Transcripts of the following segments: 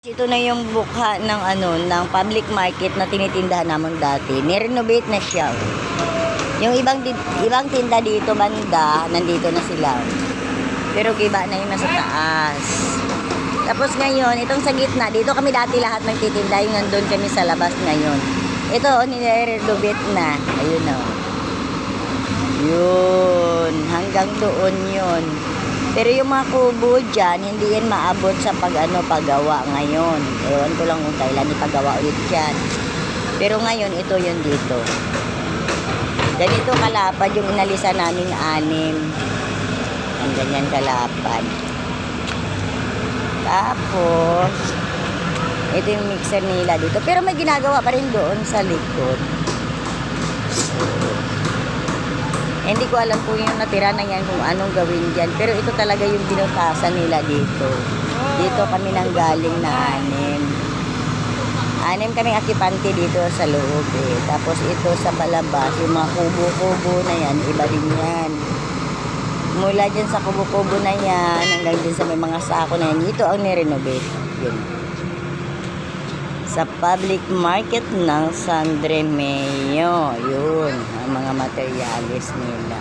Ito na yung bukha ng ng public market na tinitindahan namin dati. Ni-renovate na siya. Yung ibang tinda dito banda, nandito na sila. Pero giba na yung nasa taas. Tapos ngayon, itong sa gitna, dito kami dati lahat nagtitinda, yung nandun kami sa labas ngayon. Ito, ni-renovate na. Ayun o. Yun, hanggang doon yun. Pero yung mga kubo dyan, hindi yan maabot sa paggawa ngayon. Ewan ko lang kung kailan ipagawa ulit dyan. Pero ngayon, ito yun dito. Ganito kalapad yung inalisan namin 6. Ang ganyan kalapad. Tapos, ito yung mixer nila dito. Pero may ginagawa pa rin doon sa likod. Hindi ko alam kung yung natira na yan kung anong gawin dyan. Pero ito talaga yung binutasan nila dito. Dito kami nang galing na 6. 6 kaming akipante dito sa loob eh. Tapos ito sa palabas, yung mga kubo-kubo na yan, iba din yan. Mula dyan sa kubo-kubo na yan, hanggang dyan sa may mga sako na yan, ito ang nirenovate. Yun. Sa public market ng San Remeo. Yun, ang mga materialis nila.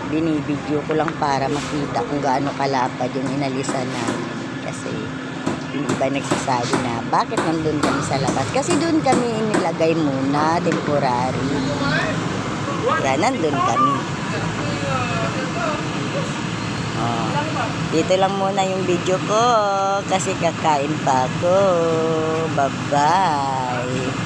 Binibidyo ko lang para makita kung gaano kalapad yung inalisan namin. Kasi yung iba nagsasabi na, bakit nandun kami sa labas? Kasi doon kami inilagay muna, temporary. Kaya nandun kami. Oh, dito lang muna yung video ko kasi kakain pa ako. Bye-bye.